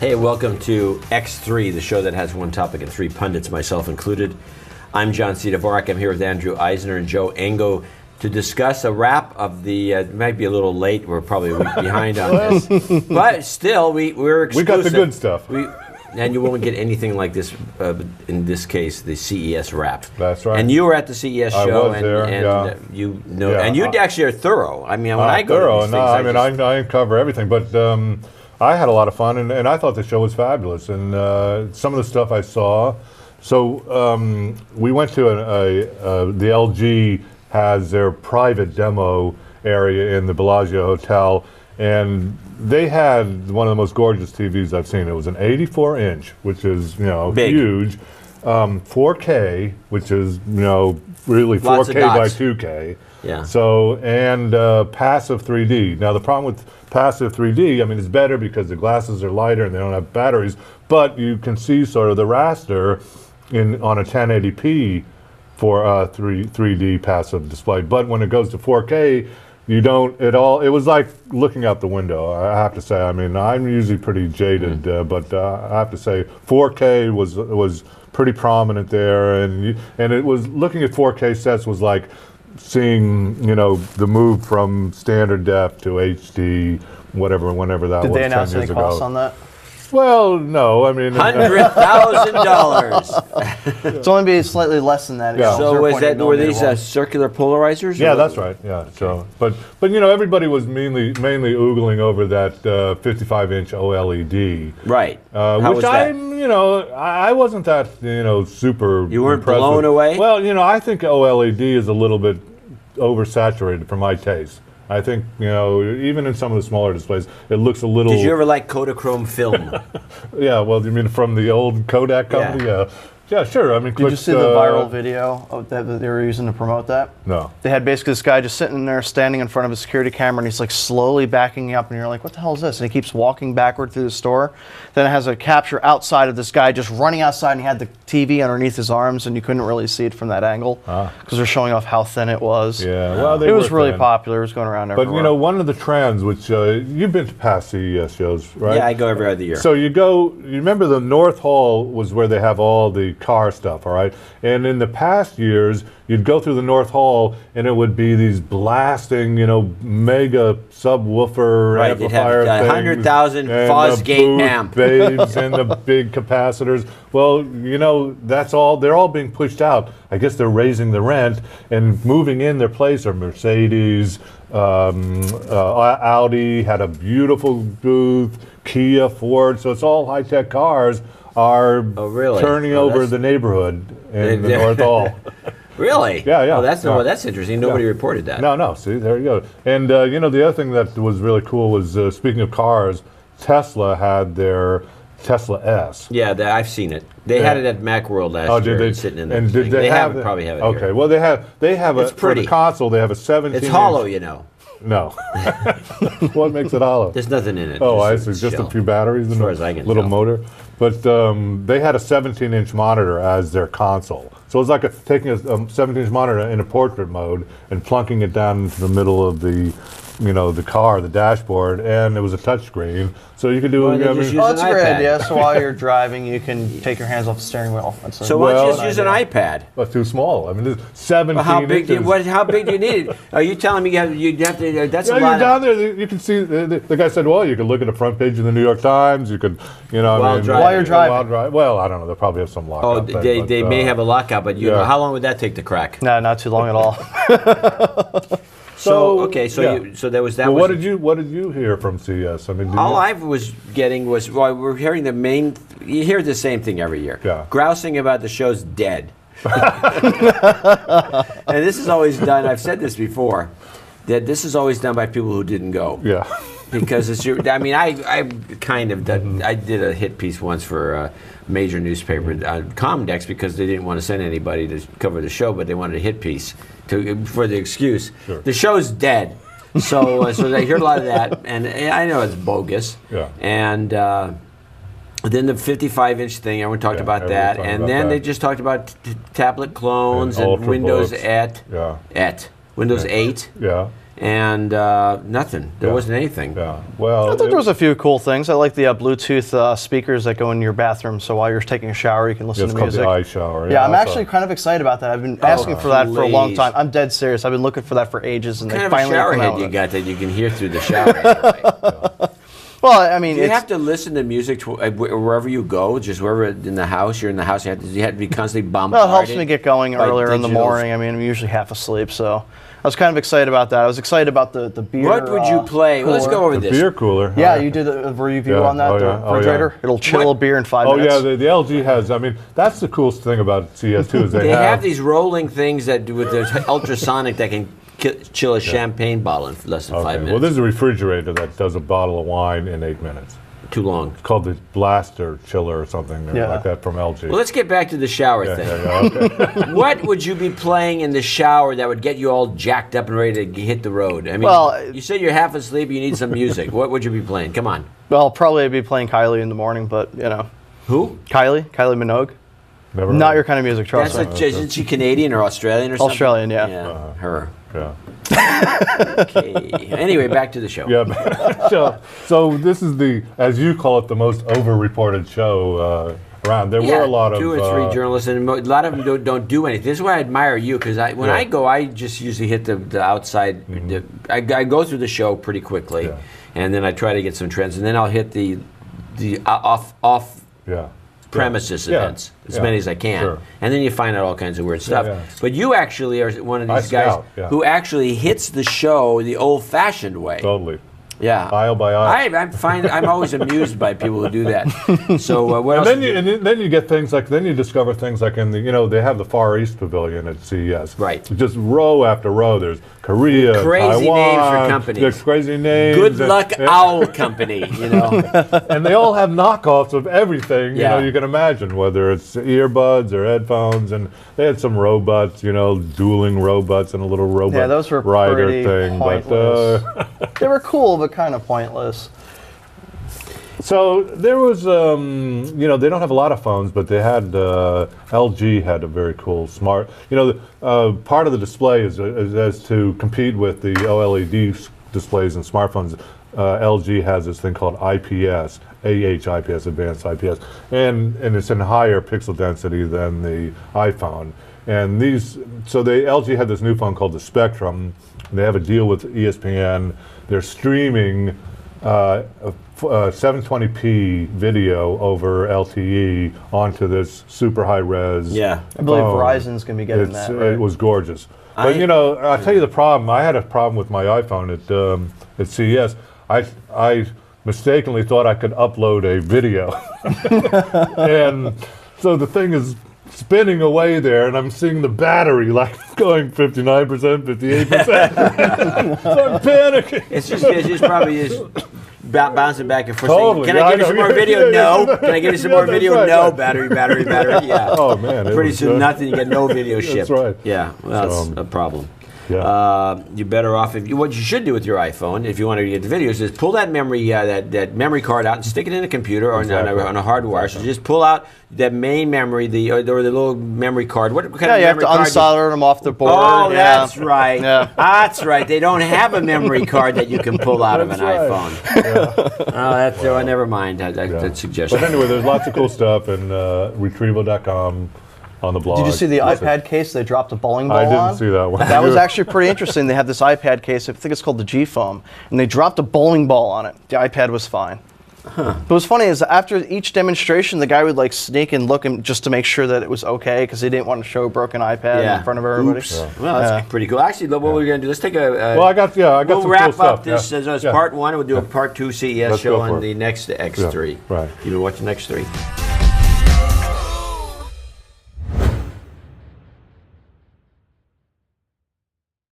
Hey, welcome to X3, the show that has one topic and three pundits, myself included. I'm John C. Dvorak. I'm here with Andrew Eisner and Joe Engo to discuss a wrap of the, it might be a little late, we're probably a week behind on this, but still, we're exclusive. We got the good stuff. And you won't get anything like this, in this case, the CES wrap. That's right. And you were at the CES show, was there, yeah. You know, and you actually are thorough. I mean, when I go thorough, to these things, I cover everything, but I had a lot of fun, and I thought the show was fabulous, and some of the stuff I saw. So we went to the LG has their private demo area in the Bellagio Hotel, and they had one of the most gorgeous TVs I've seen. It was an 84-inch, which is big. Huge, 4K, which is really Lots 4K by 2K. Yeah. So and passive 3D. Now the problem with passive 3D, I mean, it's better because the glasses are lighter and they don't have batteries, but you can see sort of the raster on a 1080p for 3D passive display. But when it goes to 4K, you don't at all. It was like looking out the window, I have to say. I mean, I'm usually pretty jaded, but I have to say 4K was pretty prominent there, and it was looking at 4K sets was like seeing the move from standard def to HD, whenever that was. Did they announce 10 any years costs ago. on that? Well, no, I mean $100,000. It's only be slightly less than that. Yeah. So were these circular polarizers? Yeah, that's right. Yeah. Okay. So, but everybody was mainly oogling over that 55-inch OLED. Right. Which was that? I wasn't that super. You weren't impressed blown with. away? Well, I think OLED is a little bit oversaturated for my taste. I think, even in some of the smaller displays, it looks a little... Did you ever like Kodachrome film? Yeah, well, you mean from the old Kodak company? Yeah. Yeah, sure. I mean, Did you see the viral video that they were using to promote that? No. They had basically this guy just sitting there, standing in front of a security camera, and he's like slowly backing up, and you're like, what the hell is this? And he keeps walking backward through the store. Then it has a capture outside of this guy just running outside, and he had the TV underneath his arms, and you couldn't really see it from that angle because they're showing off how thin it was. Yeah, well, it was really popular. It was going around everywhere. But one of the trends, which you've been to past CES shows, right? Yeah, I go every other year. So you remember the North Hall was where they have all the car stuff, all right? And in the past years, you'd go through the North Hall, and it would be these blasting, mega subwoofer amplifier things. 100,000 Fosgate amp. Babes and the big capacitors. Well, that's all. They're all being pushed out. I guess they're raising the rent, and moving in their place are Mercedes, Audi had a beautiful booth, Kia, Ford. So it's all high-tech cars are turning over the neighborhood in the North Hall. Really? Yeah. Oh, that's interesting. Nobody reported that. No. See, there you go. And the other thing that was really cool was speaking of cars, Tesla had their Tesla S. Yeah, I've seen it. They had it at Macworld last year. Did they? Sitting in there. And did they probably have it. Okay. Here. Well, they have it's for the console. They have a 17. It's hollow, No. What makes it hollow? There's nothing in it. Oh, I see. Just a few batteries and a little motor. But they had a 17-inch monitor as their console. So it was like taking a 17-inch monitor in a portrait mode and plunking it down into the middle of the car, the dashboard, and it was a touchscreen. So you could do that's a great idea. So while you're driving, you can take your hands off the steering wheel. So why don't you just use an iPad? That's too small. I mean, it's 17 how big inches. How big do you need it? Are you telling me you'd have to? That's a lot. You're down there. You can see. The guy said, "Well, you could look at the front page of the New York Times. You could, while you're driving. Well, I don't know. They'll probably have some lockout. They may have a lockout, but how long would that take to crack? No, not too long at all. So there was that. Well, what did you hear from CES? I mean, all I was getting was we're hearing the main. You hear the same thing every year. Yeah. Grousing about the show's dead. And this is always done. I've said this before. That this is always done by people who didn't go. Yeah. Because it's your. I mean, I kind of did. I did a hit piece once for a major newspaper on Comdex because they didn't want to send anybody to cover the show, but they wanted a hit piece for the excuse. Sure. The show's dead. So they hear a lot of that, and I know it's bogus. Yeah. And then the 55-inch thing, everyone talked about that, and then they just talked about tablet clones and Windows Ultrabooks. Windows 8. Yeah. and nothing. There wasn't anything. Yeah. Well, I thought there was a few cool things. I like the Bluetooth speakers that go in your bathroom, so while you're taking a shower, you can listen it's to called music. the eye shower. Yeah, I'm that's actually a- kind of excited about that. I've been asking for that for a long please. time. I'm dead serious. I've been looking for that for ages, and What they kind of a finally shower come out head with you it. got that you can hear through the shower? Anyway? Well, I mean, Do you it's, have to listen to music wherever you go? Just wherever in the house, you're in the house, you have to be constantly bombarded? well, it helps me get going by earlier in the digitals? morning. I mean, I'm usually half asleep, so I was kind of excited about that. I was excited about the beer. What would you play? Well, let's cooler. go over the this. beer cooler. Yeah, you did a review on that, Oh, the yeah. Oh, refrigerator. yeah. It'll chill a beer in 5 Oh minutes. yeah, the LG has. I mean, that's the coolest thing about CES too is They have these rolling things that do with the ultrasonic that can chill a champagne bottle in less than 5 minutes. Well, this is a refrigerator that does a bottle of wine in 8 minutes. Too long. It's called the Blaster Chiller or something Yeah. like that from LG. Well, let's get back to the shower yeah, thing. okay. What would you be playing in the shower that would get you all jacked up and ready to hit the road? I mean, Well, you said you're half asleep, you need some music. What would you be playing? Come on. Well, probably I'd be playing Kylie in the morning, but, you know. Who? Kylie Minogue. Never Not heard. your kind of music, trust That's me. isn't she Canadian or Australian or something? Australian, yeah. Yeah, her. Yeah. Okay. Anyway, back to the show. Yeah. so this is the, as you call it, the most over-reported show around. There were a lot of 2 or 3 journalists, and a lot of them don't do anything. This is why I admire you, because when I go, I just usually hit the outside. I go through the show pretty quickly, and then I try to get some trends, and then I'll hit the off Yeah. premises Yeah. events, as many as I can. Sure. And then you find out all kinds of weird stuff. yeah. But you actually are one of I these guys scout, yeah. who actually hits the show the old-fashioned way. Totally. Yeah. Aisle by aisle. I'm always amused by people who do that. So what else? And then you get things like, then you discover things like in the, they have the Far East Pavilion at CES. Right. Just row after row. There's Korea, Crazy Taiwan, names for companies. There's crazy names. Good and- Luck Owl Company, And they all have knockoffs of everything, Yeah. you can imagine, whether it's earbuds or headphones. And they had some robots, dueling robots and a little robot Yeah, those were rider pretty thing. pointless. But They were cool, but kind of pointless. so there was, they don't have a lot of phones, but they had, LG had a very cool smart, part of the display is as to compete with the OLED displays in smartphones. LG has this thing called IPS, IPS, Advanced IPS, and it's in higher pixel density than the iPhone. And LG had this new phone called the Spectrum. They have a deal with ESPN. They're streaming 720p video over LTE onto this super high res. Yeah. I believe phone. Verizon's going to be getting that. Right? It was gorgeous. But I'll tell you the problem. I had a problem with my iPhone at CES. I mistakenly thought I could upload a video, and so the thing is spinning away there, and I'm seeing the battery like going 59%, 58%. So I'm panicking. It's just probably just bouncing back and forth. Totally. Saying, Can I give you some more video? No. Can I give you some more that's video? right, No. right. Battery. Yeah. Oh man! it Pretty was, soon, nothing. You get no video shipped. right. Yeah. Well, So, that's a problem. Yeah. You're better off what you should do with your iPhone if you want to get the videos is pull that memory that memory card out and stick it in a computer or Exactly. on a hard wire. So just pull out that main memory, or the little memory card. What kind Yeah, of you have memory to card? unsolder them off the board. Oh, yeah. that's right. Yeah. That's right. They don't have a memory card that you can pull out of an That's right. iPhone. Oh, never mind that suggestion. But anyway, there's lots of cool stuff, and retrieval.com on the blog. Did you see the Listen, iPad case they dropped a bowling ball I didn't on? see that one. That was actually pretty interesting. They have this iPad case, I think it's called the G-Foam, and they dropped a bowling ball on it. The iPad was fine. But what's funny is after each demonstration, the guy would sneak and look just to make sure that it was okay because he didn't want to show a broken iPad in front of everybody. Oops. Well, that's pretty cool. Actually, what we're going to do, let's take a... Well, I got we'll some wrap cool stuff. up this as Yeah. part one, and we'll do a part two CES Let's show go for on it. the next X3. Yeah, right. You've been watching X3.